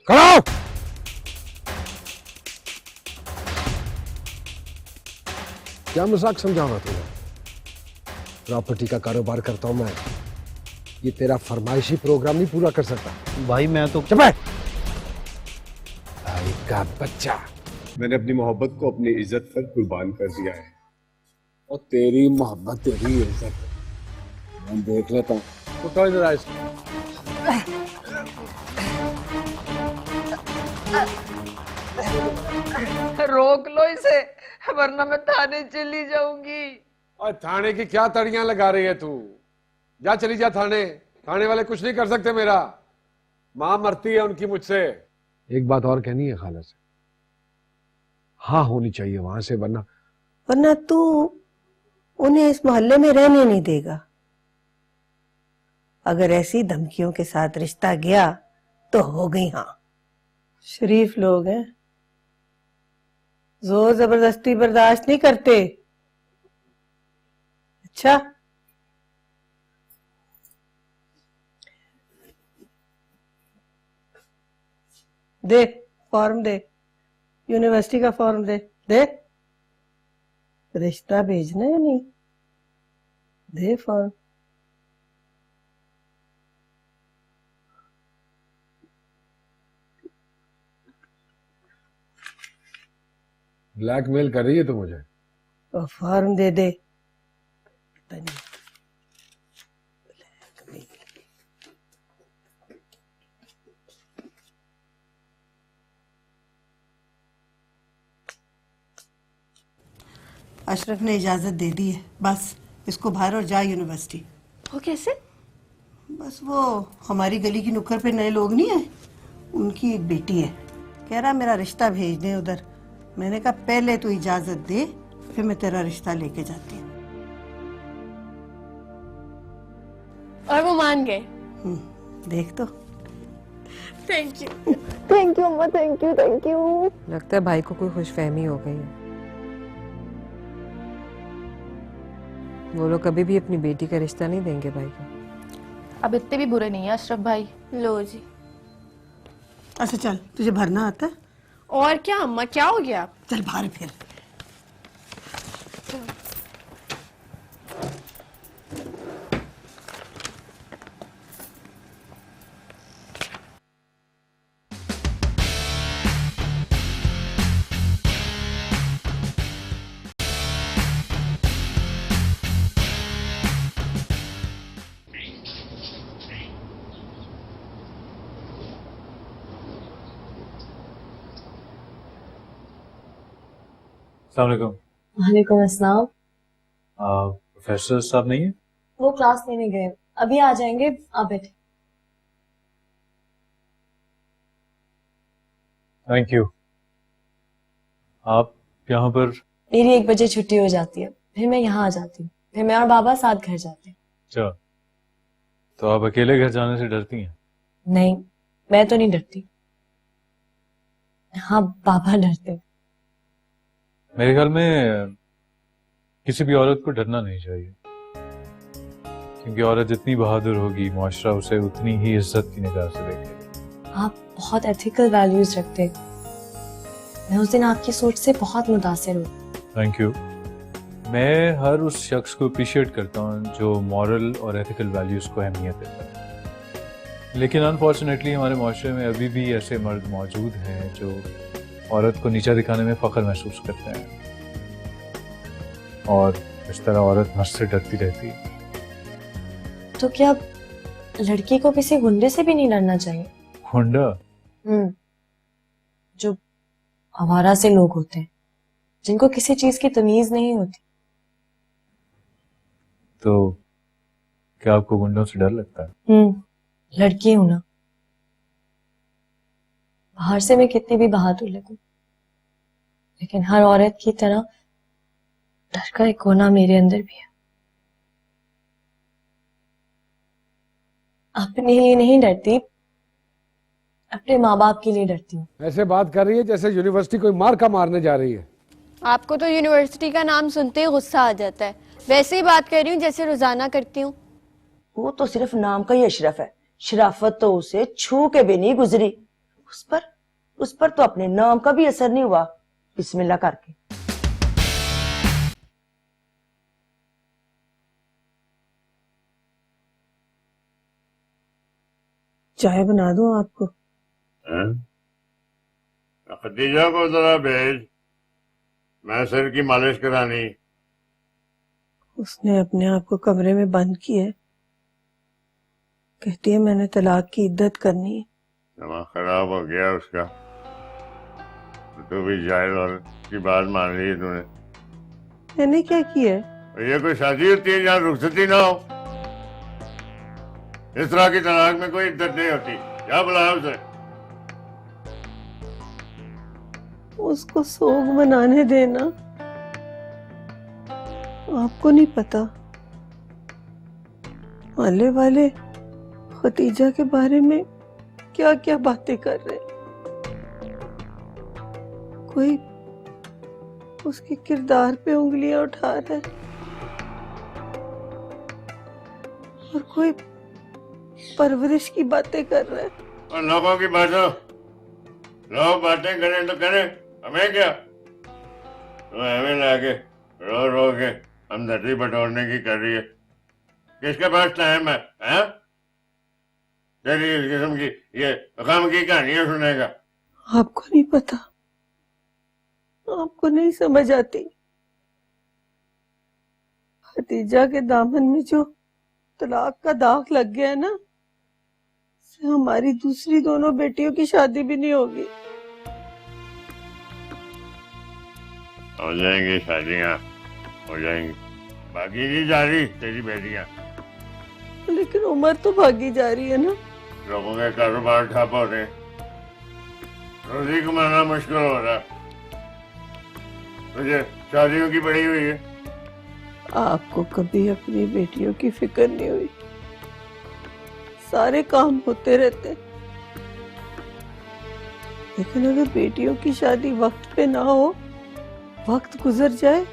खड़ा हो। क्या मजाक समझा रहा तुम्हें? प्रॉपर्टी का कारोबार करता हूं मैं, ये तेरा फरमाइशी प्रोग्राम नहीं पूरा कर सकता। भाई मैं तो चुप है भाई का बच्चा। मैंने अपनी मोहब्बत को अपनी इज्जत पर कुर्बान कर दिया है, और तेरी मोहब्बत तेरी इज्जत मैं देख लेता हूँ। उठो इधर आइस। रोक लो इसे, वरना मैं थाने चली जाऊंगी। और थाने की क्या तड़ियां लगा रही है तू? जा, चली जा थाने। थाने वाले कुछ नहीं कर सकते मेरा। मां मरती है उनकी मुझसे। एक बात और कहनी है खाला से, हाँ होनी चाहिए वहां से, वरना वरना तू उन्हें इस मोहल्ले में रहने नहीं देगा। अगर ऐसी धमकियों के साथ रिश्ता गया तो हो गई। हाँ, शरीफ लोग हैं, जोर जबरदस्ती बर्दाश्त नहीं करते। अच्छा, दे फॉर्म दे, यूनिवर्सिटी का फॉर्म दे। दे, रिश्ता भेजना है नहीं, दे फॉर्म। ब्लैकमेल कर रही है तू मुझे? और फॉर्म दे दे। पता नहीं, अशरफ ने इजाजत दे दी है, बस इसको बाहर और जा यूनिवर्सिटी। वो कैसे? बस वो हमारी गली की नुक्कड़ पे नए लोग नहीं है, उनकी एक बेटी है, कह रहा मेरा रिश्ता भेज दे उधर। मैंने कहा पहले तू इजाजत दे, फिर मैं तेरा रिश्ता लेके जाती हूँ। और वो मान गए? देख तो। थैंक यू अम्मा, थैंक यू थैंक यू। लगता है भाई को कोई खुशफहमी हो गई है। वो लोग कभी भी अपनी बेटी का रिश्ता नहीं देंगे भाई को। अब इतने भी बुरे नहीं है अशरफ भाई। लो जी। अच्छा चल, तुझे भरना आता है? और क्या अम्मा, क्या हो गया? चल बाहर फिर। अस्सलाम वालेकुम। वालेकुम अस्सलाम। प्रोफेसर साहब नहीं है? वो क्लास लेने गए, अभी आ जाएंगे, आप बैठे। Thank you. आप यहाँ पर? मेरी 1 बजे छुट्टी हो जाती है, फिर मैं यहाँ आ जाती हूँ, फिर मैं और बाबा साथ घर जाते हैं। अच्छा, तो आप अकेले घर जाने से डरती हैं? नहीं, मैं तो नहीं डरती। हाँ, बाबा डरते हैं। मेरे ख्याल में किसी भी औरत को डरना नहीं चाहिए, क्योंकि औरत जितनी बहादुर होगी, मुआशरा उसे उतनी ही इज्जत की निगाह से देखेगा। आप बहुत एथिकल वैल्यूज रखते हैं। मैं उस दिन आपकी सोच से बहुत मुतासिर हूँ। Thank you. मैं हर उस शख्स को अप्रिशिएट करता हूँ जो मॉरल और एथिकल वैल्यूज को अहमियत देता है, लेकिन अनफॉर्चुनेटली हमारे माशरे में अभी भी ऐसे मर्द मौजूद हैं जो औरत को नीचा दिखाने में फख्र महसूस करते हैं, और इस तरह औरत मर्द से डरती रहती है। तो क्या लड़की को किसी गुंडे से भी नहीं डरना चाहिए? गुंडा? जो आवारा से लोग होते हैं, जिनको किसी चीज की तमीज नहीं होती। तो क्या आपको गुंडों से डर लगता है? लड़की हूं ना, बाहर से मैं कितनी भी बहादुर लगूं, लेकिन हर औरत की तरह डर का एक कोना मेरे अंदर भी है। अपने लिए नहीं डरती, अपने माँ बाप के लिए डरती हूँ। ऐसे बात कर रही है जैसे यूनिवर्सिटी कोई मार का मारने जा रही है। आपको तो यूनिवर्सिटी का नाम सुनते ही गुस्सा आ जाता है, वैसे ही बात कर रही हूँ जैसे रोजाना करती हूँ। वो तो सिर्फ नाम का ही अशरफ है, शराफत तो उसे छू के भी नहीं गुजरी। उस पर तो अपने नाम का भी असर नहीं हुआ बिस्मिल्लाह करके। चाय बना दूं आपको? खदीजा को जरा भेज, मैं सिर की मालिश करानी। उसने अपने आप को कमरे में बंद किया है, कहती है मैंने तलाक की इद्दत करनी है। दिमाग खराब हो गया उसका। तो भी जाहिल और की बात मान ली तूने। मैंने क्या किया है? ये कोई शादी होती है जहाँ रुखसती ना हो? इस तरह की तलाक में कोई इद्दत नहीं होती। क्या बुलाया उसे? उसको सोग मनाने देना। आपको नहीं पता, मोहल्ले वाले खतीजा के बारे में क्या क्या बातें कर रहे हैं। कोई उसके किरदार पे उंगलियां उठा रहा है और कोई परवरिश की बातें कर रहा है। और लोगों की बातों, लोग बातें करें तो करें, हमें क्या? तो हमें लाके रो रो के हमदर्दी बटोरने की कर रही है। किसके पास टाइम है, हैं? तेरी इस किस्म की ये गम की कहानियां सुनेगा। आपको नहीं पता, आपको नहीं समझ आती। खतीजा के दामन में जो तलाक का दाग लग गया है ना, से हमारी दूसरी दोनों बेटियों की शादी भी नहीं होगी। हो जाएंगी शादियां, हो जाएंगी। बाकी नहीं जा रही तेरी बेटियां। लेकिन उम्र तो भागी जा रही है ना। लोगों के कारोबार ठप हो रहे, रोजी कमाना मुश्किल हो रहा। मुझे शादियों की पड़ी हुई है। आपको कभी अपनी बेटियों की फिक्र नहीं हुई? सारे काम होते रहते, लेकिन अगर बेटियों की शादी वक्त पे ना हो, वक्त गुजर जाए,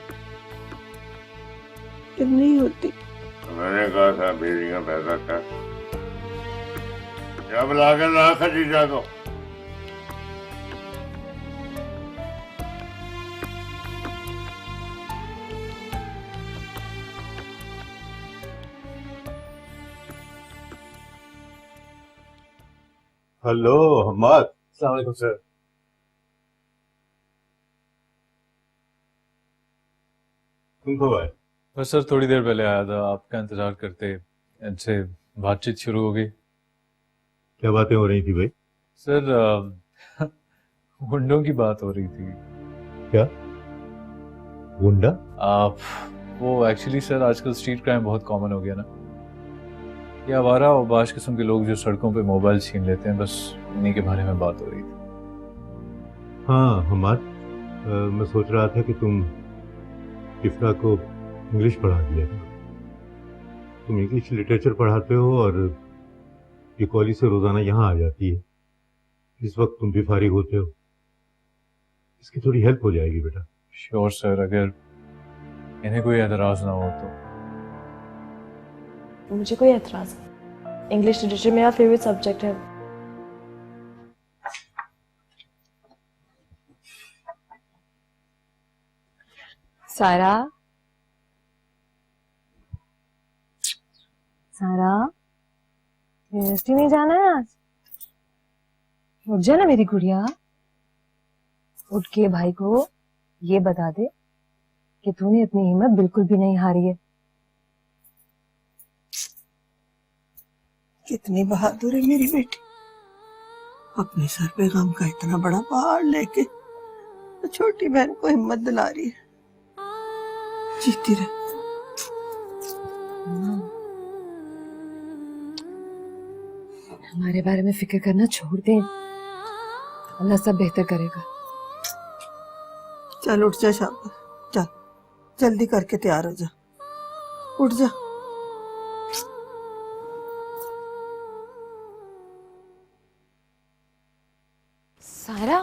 फिर नहीं होती। मैंने कहा था बेटियां पैदा कर। जब लागन रहा खदीजा को। हेलो हम्मद। अस्सलाम वालेकुम सर। तुम कब आए? बस सर थोड़ी देर पहले आया था, आपका इंतजार करते इनसे बातचीत शुरू हो गई। क्या बातें हो रही थी भाई? सर गुंडों की बात हो रही थी। क्या गुंडा? आप वो एक्चुअली सर आजकल स्ट्रीट क्राइम बहुत कॉमन हो गया ना। ये आवारा और बाश किस्म के लोग जो सड़कों पे मोबाइल छीन लेते हैं, बस उन्हीं के बारे में बात हो रही थी। हाँ हम्मद, मैं सोच रहा था कि तुम इफ्रा को इंग्लिश पढ़ा दिया। तुम इंग्लिश लिटरेचर पढ़ाते हो और ये कॉलेज से रोजाना यहाँ आ जाती है। इस वक्त तुम भी फारिग होते हो, इसकी थोड़ी हेल्प हो जाएगी बेटा। श्योर सर, अगर इन्हें कोई एतराज ना हो तो। मुझे कोई एतराज नहीं। इंग्लिश लिटरेचर मेरा फेवरेट सब्जेक्ट है। सारा सारा यूनिवर्सिटी नहीं जाना है आज? उठ जा ना मेरी गुड़िया। उठ के भाई को ये बता दे कि तूने इतनी हिम्मत बिल्कुल भी नहीं हारी है। कितनी बहादुर है मेरी बेटी, अपने सर पे गम का इतना बड़ा पहाड़ लेके तो छोटी बहन को हिम्मत दिला रही है। जीती रहे। हमारे बारे में फिक्र करना छोड़ दे, अल्लाह सब बेहतर करेगा। चल उठ जा शाबाश, चल जल्दी करके तैयार हो जा, उठ जा। सारा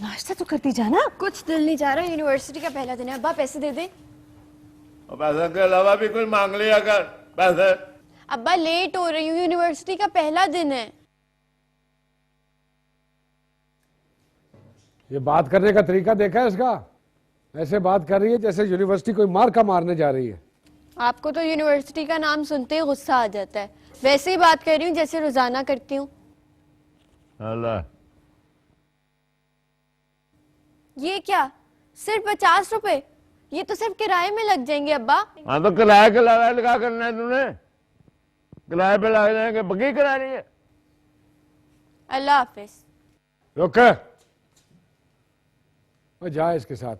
नाश्ता तो करती जाना। कुछ दिल नहीं जा रहा, यूनिवर्सिटी का पहला दिन है। अब्बा पैसे दे दे। और पैसे के अलावा भी कुछ मांग लिया कर पैसे। अब्बा लेट हो रही हूँ, यूनिवर्सिटी का पहला दिन है। ये बात करने का तरीका देखा है इसका? ऐसे बात कर रही है जैसे यूनिवर्सिटी कोई मार का मारने जा रही है। आपको तो यूनिवर्सिटी का नाम सुनते ही गुस्सा आ जाता है। वैसे ही बात कर रही हूँ जैसे रोजाना करती हूँ। अल्लाह, ये क्या, सिर्फ 50 रुपए? ये तो सिर्फ किराए में लग जाएंगे अब्बा। हाँ तो किराए के अलावा क्या करना है तूने? किराए पे लग जाएंगे, बगी करानी है। अल्लाह हाफिज। रुक, और जा इसके साथ,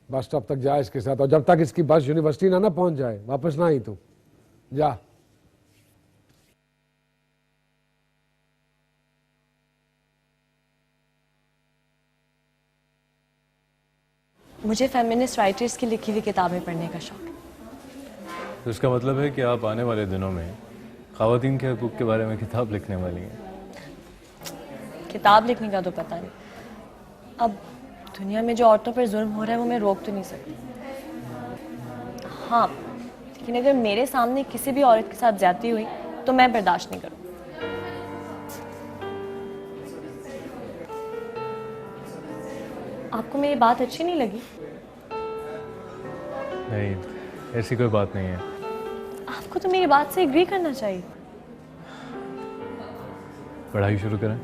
बस स्टॉप तक जा इसके साथ, और जब तक इसकी बस यूनिवर्सिटी ना पहुंच जाए वापस ना आई तू। जा। मुझे फेमिनिस्ट राइटर्स की लिखी हुई किताबें पढ़ने का शौक है। तो इसका मतलब है कि आप आने वाले दिनों में ख़वातीन के हकूक़ के बारे में किताब लिखने वाली हैं। किताब लिखने का तो पता नहीं, अब दुनिया में जो औरतों पर जुल्म हो रहा है वो मैं रोक तो नहीं सकती। हाँ, लेकिन अगर मेरे सामने किसी भी औरत के साथ ज्यादती हुई तो मैं बर्दाश्त नहीं करूँ। आपको मेरी बात अच्छी नहीं लगी? नहीं, ऐसी कोई बात नहीं है। आपको तो मेरी बात से एग्री करना चाहिए। पढ़ाई शुरू करें।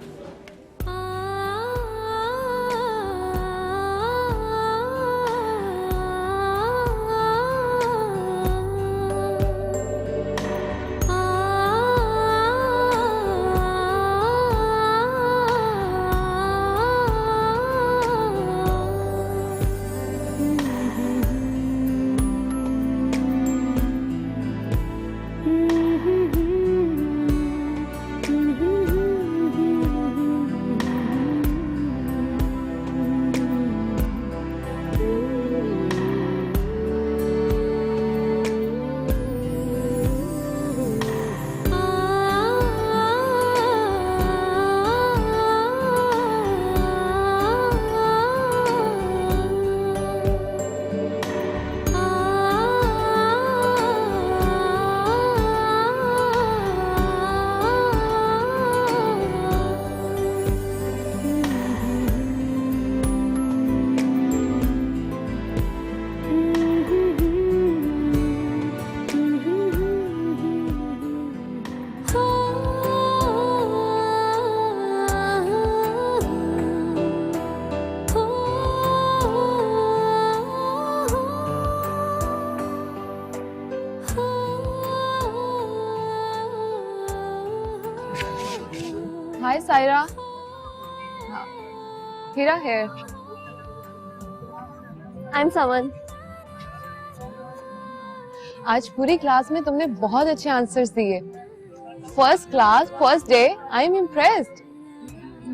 Hi, Saira. Hira here. I'm Saman. आज पूरी क्लास में तुमने बहुत अच्छे आंसर्स दिए। First class, first day. I am impressed.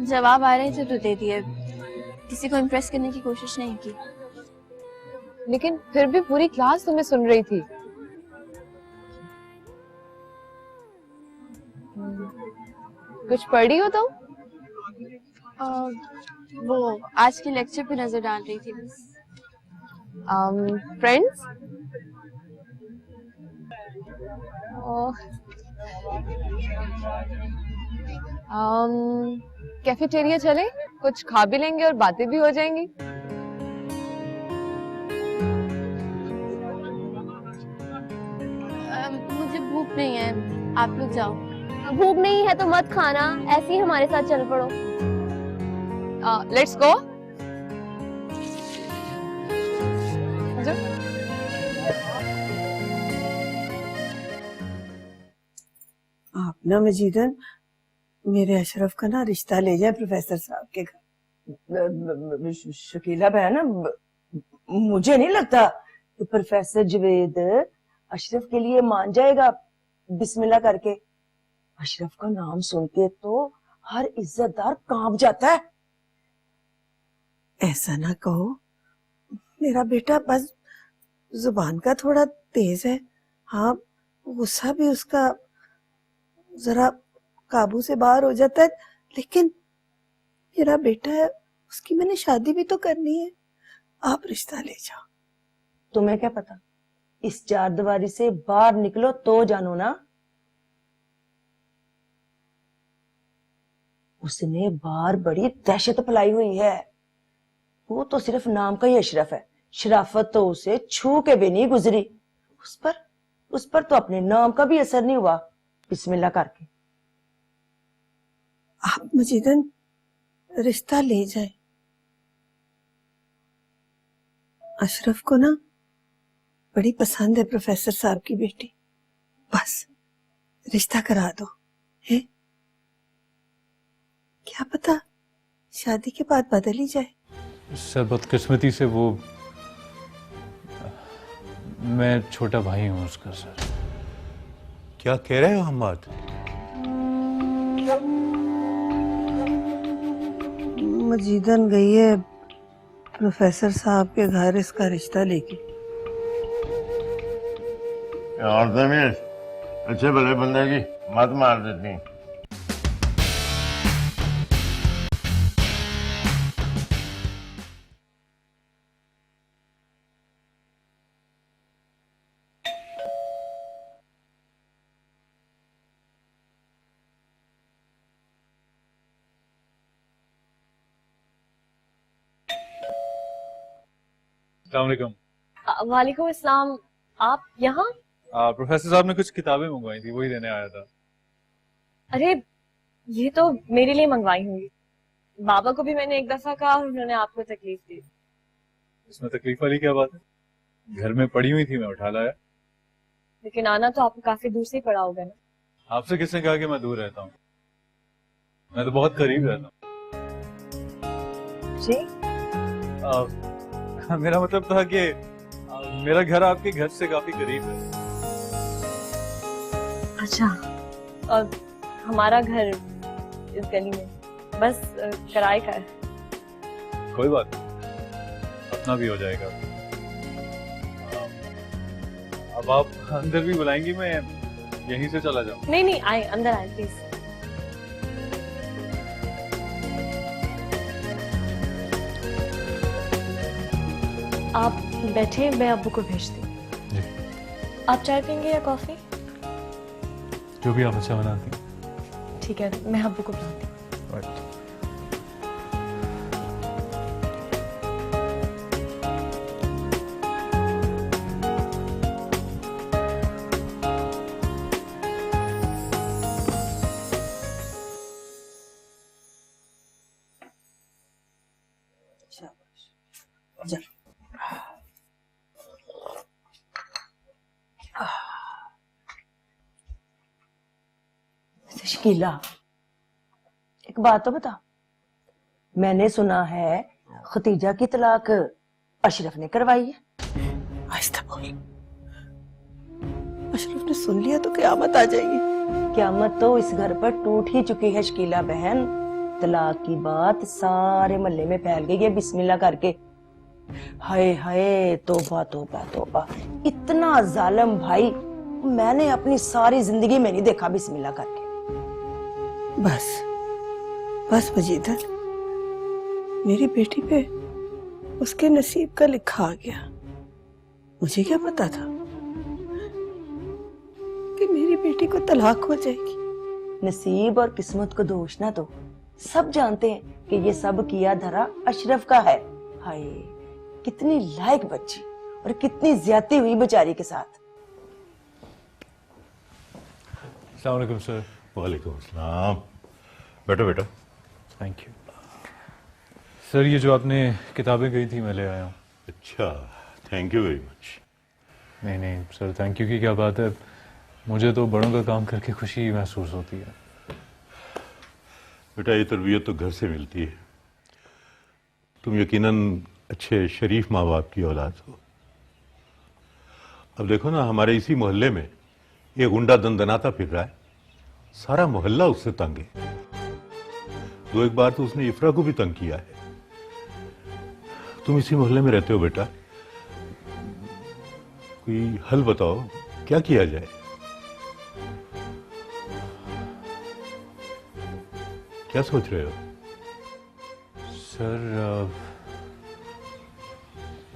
जवाब आ रहे थे तो दे दिए, किसी को इम्प्रेस करने की कोशिश नहीं की। लेकिन फिर भी पूरी क्लास तुम्हें सुन रही थी। कुछ पढ़ी हो तुम? वो आज के लेक्चर पे नजर डाल रही थी बस। फ्रेंड्स? कैफेटेरिया चले, कुछ खा भी लेंगे और बातें भी हो जाएंगी। मुझे भूख नहीं है, आप लोग जाओ। भूख नहीं है तो मत खाना, ऐसे ही हमारे साथ चल पड़ो। Let's go. आप ना मजीदन मेरे अशरफ का ना रिश्ता ले जाए प्रोफेसर साहब के घर। शकीला बहन, मुझे नहीं लगता कि प्रोफेसर जवेद अशरफ के लिए मान जाएगा बिस्मिल्लाह करके। अशरफ का नाम सुन के तो हर इज्जतदार कांप जाता है। ऐसा ना कहो, मेरा बेटा बस जुबान का थोड़ा तेज है। हाँ, गुस्सा भी उसका जरा काबू से बाहर हो जाता है, लेकिन मेरा बेटा है, उसकी मैंने शादी भी तो करनी है। आप रिश्ता ले जाओ। तुम्हें क्या पता, इस चारदीवारी से बाहर निकलो तो जानो ना। उसने बाहर बड़ी दहशत फैलाई हुई है। वो तो सिर्फ नाम का ही अशरफ है, शराफत तो उसे छू के भी नहीं गुजरी। उस पर तो अपने नाम का भी असर नहीं हुआ। बिस्मिल्लाह करके आप मजीदन रिश्ता ले जाए। अशरफ को ना बड़ी पसंद है प्रोफेसर साहब की बेटी, बस रिश्ता करा दो है। क्या पता शादी के बाद बदल ही जाए। सर बदकिस्मती से वो मैं छोटा भाई हूँ उसका सर। क्या कह रहे हो हम्मद? मजीदन गई है प्रोफेसर साहब के घर इसका रिश्ता लेके। औरतें भी अच्छे भले बंदे की मत मार देती हैं। अस्सलाम वालेकुम। वालेकुम अस्सलाम। आप यहाँ? प्रोफेसर साहब ने कुछ किताबें मंगवाई थी, वही देने आया था। अरे ये तो मेरे लिए मंगवाई हुई। बाबा को भी मैंने एक दफा कहा और उन्होंने आपको तकलीफ दी। इसमें तकलीफ वाली क्या बात है? घर में पड़ी हुई थी, मैं उठा लाया। लेकिन आना तो आपको काफी दूर से ही पड़ा होगा ना। आपसे किसने कहा कि मैं दूर रहता हूँ? मैं तो बहुत करीब रहता हूँ। जी? मेरा मतलब था कि मेरा घर आपके घर से काफी करीब है। अच्छा, और हमारा घर इस गली में, बस किराए का है। कोई बात नहीं, अपना भी हो जाएगा। अब आप अंदर भी बुलाएंगी, मैं यहीं से चला जाऊँ? नहीं नहीं, आए अंदर आए प्लीज। आप बैठे, मैं अब्बू को भेजती हूँ। आप चाय पियेंगे या कॉफी? जो भी आप अच्छा बनाती हैं। ठीक है, मैं अब्बू को बुलाती हूँ। शाबाश, जा। शकीला, एक बात तो बता, मैंने सुना है खतीजा की तलाक अशरफ ने करवाई है। आहिस्ता बोल। अशरफ ने सुन लिया तो क़यामत आ जाएगी। क़यामत तो इस घर पर टूट ही चुकी है शकीला बहन। तलाक की बात सारे मोहल्ले में फैल गई है बिस्मिल्लाह करके। हाय हाय, तौबा तौबा तौबा, इतना जालिम भाई मैंने अपनी सारी जिंदगी में नहीं देखा बिस्मिल्लाह करके। बस बस मजीदा, मेरी बेटी पे उसके नसीब का लिखा आ गया। मुझे क्या पता था कि मेरी बेटी को तलाक हो जाएगी। नसीब और किस्मत को दोष ना दो, सब जानते हैं कि ये सब किया धरा अशरफ का है। हाय, कितनी लायक बच्ची और कितनी ज्यादती हुई बेचारी के साथ। अस्सलाम वालेकुम सर। वालेकुम अस्सलाम। बैठो बेटा। Thank you sir. ये जो आपने किताबें गई थी मैं ले आया हूँ। अच्छा, थैंक यू वेरी मच। नहीं नहीं सर, थैंक यू की क्या बात है। मुझे तो बड़ों का काम करके खुशी महसूस होती है। बेटा, ये तरबियत तो घर से मिलती है। तुम यकीनन अच्छे शरीफ माँ बाप की औलाद हो। अब देखो ना, हमारे इसी मोहल्ले में एक गुंडा दंदनाता फिर रहा है, सारा मोहल्ला उससे तंग है। दो एक बार तो उसने इफ्रा को भी तंग किया है। तुम इसी मोहल्ले में रहते हो बेटा, कोई हल बताओ, क्या किया जाए? क्या सोच रहे हो?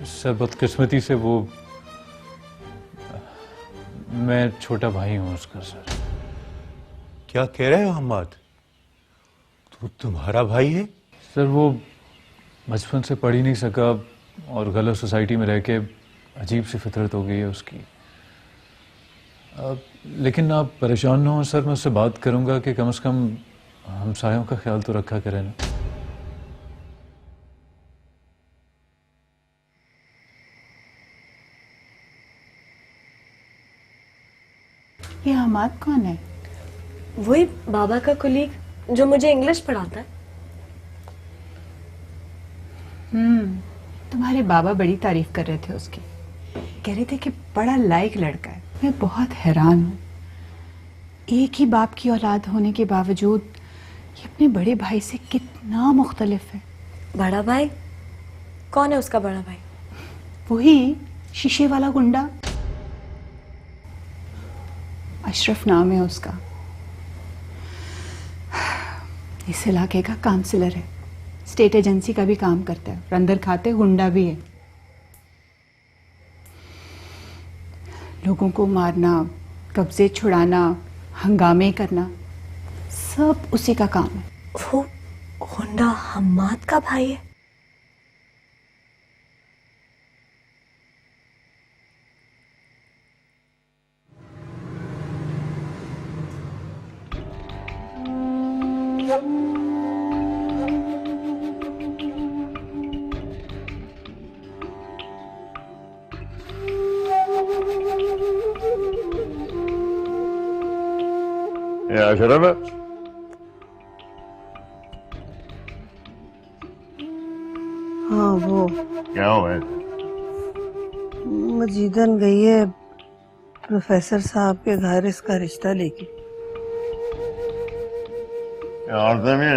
सर बदकिस्मती से वो मैं छोटा भाई हूँ उसका सर। क्या कह रहे हो हम्मद? वो तुम्हारा भाई है? सर वो बचपन से पढ़ ही नहीं सका और गलत सोसाइटी में रह के अजीब सी फितरत हो गई है उसकी। लेकिन आप परेशान ना हो सर, मैं उससे बात करूंगा कि कम से कम हमसायों का ख्याल तो रखा करें ना। ये हमाद कौन है? वही बाबा का कुलीग जो मुझे इंग्लिश पढ़ाता है। तुम्हारे बाबा बड़ी तारीफ कर रहे थे उसकी, कह रहे थे कि बड़ा लायक लड़का है। मैं बहुत हैरान हूँ, एक ही बाप की औलाद होने के बावजूद ये अपने बड़े भाई से कितना मुख्तलिफ है। बड़ा भाई? कौन है उसका बड़ा भाई? वही शीशे वाला गुंडा, अशरफ नाम है उसका। इस इलाके का काउंसलर है, स्टेट एजेंसी का भी काम करता है और अंदर खाते गुंडा भी है। लोगों को मारना, कब्जे छुड़ाना, हंगामे करना, सब उसी का काम है। वो गुंडा हम्माद का भाई है? ये अशरफ है? हाँ वो क्या हुआ है? मजीदन गई है प्रोफेसर साहब के घर इसका रिश्ता लेके। औरतें भी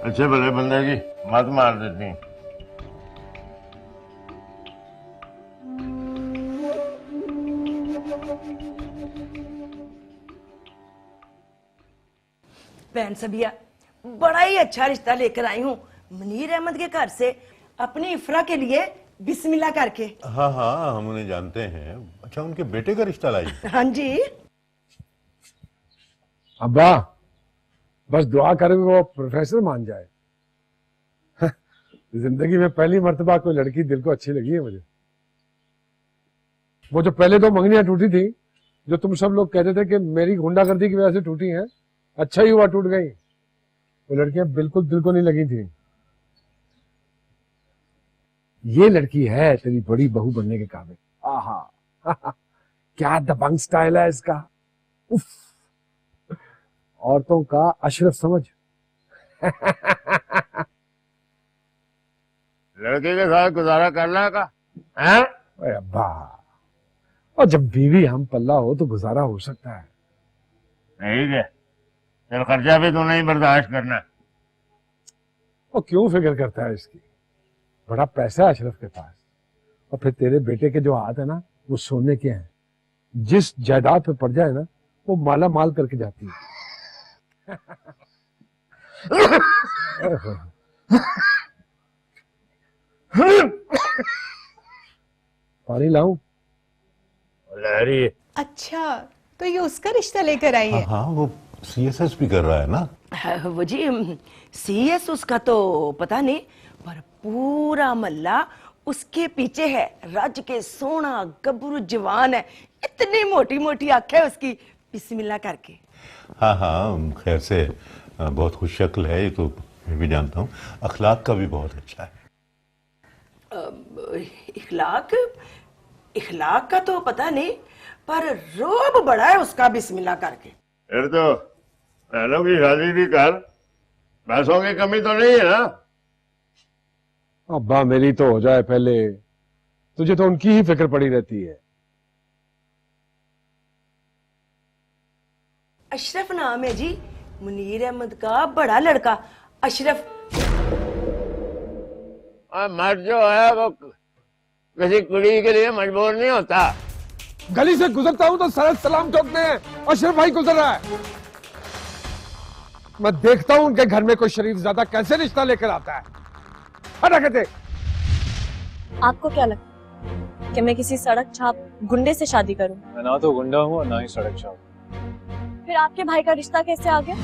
अच्छे भले बंदे की मत मार देती। बहन सबिया, बड़ा ही अच्छा रिश्ता लेकर आई हूँ मुनीर अहमद के घर से, अपनी इफ्रा के लिए बिस्मिल्लाह करके। हाँ हाँ, हम उन्हें जानते हैं। अच्छा, उनके बेटे का रिश्ता लाई? हाँ जी। अब्बा बस दुआ करें वो प्रोफेसर मान जाए। जिंदगी में पहली मर्तबा कोई लड़की दिल को अच्छी लगी है मुझे। वो जो पहले दो मंगनियां टूटी थी, जो तुम सब लोग कहते थे कि मेरी गुंडागर्दी की वजह से टूटी हैं, अच्छा ही हुआ टूट गई। वो लड़कियां बिल्कुल दिल को नहीं लगी थी। ये लड़की है तेरी बड़ी बहू बनने के काबिल। आहा क्या दबंग स्टाइल है इसका। उफ, औरतों का अशरफ समझ। लड़के के साथ गुजारा करना का है? अरे अब्बा, और जब बीवी हम पल्ला हो तो गुजारा हो सकता है। ठीक है, चल खर्चा भी तो नहीं बर्दाश्त करना। और क्यों फिक्र करता है इसकी, बड़ा पैसा है अशरफ के पास। और फिर तेरे बेटे के जो हाथ है ना, वो सोने के हैं। जिस जायदाद पे पड़ जाए ना, वो माला माल करके जाती है। पानी लाऊं? लहरी। अच्छा, तो ये उसका रिश्ता लेकर आई है? हाँ, वो सीएसएस भी कर रहा है ना। वो जी सीएस उसका तो पता नहीं, पर पूरा मल्ला उसके पीछे है। रज के सोना गबरू जवान है, इतनी मोटी मोटी आंखें उसकी, बिस्मिल्लाह करके। हाँ हाँ, खैर से बहुत खुश शक्ल है, ये तो मैं भी जानता हूँ। अखलाक का भी बहुत अच्छा है। इखलाक का तो पता नहीं, पर रोब बड़ा है उसका, बिस्मिल्लाह करके। फिर तो बहनों की शादी भी कर, पैसों की कमी तो नहीं है ना? अब्बा मेरी तो हो जाए पहले, तुझे तो उनकी ही फिक्र पड़ी रहती है। अशरफ नाम है जी मुनीर अहमद का बड़ा लड़का, अशरफ। और मर्द जो है वो किसी कुड़ी के लिए मजबूर नहीं होता। गली से गुजरता हूं तो सरद सलाम ठोकते हैं, अशरफ भाई गुजर रहा है। मैं देखता हूं उनके घर में कोई शरीफ ज्यादा कैसे रिश्ता लेकर आता है। हटा कहते। आपको क्या लगता है कि मैं किसी सड़क छाप गुंडे से शादी करूं? मैं ना तो गुंडा हूँ और ना ही सड़क छाप। फिर आपके भाई का रिश्ता कैसे आ गया?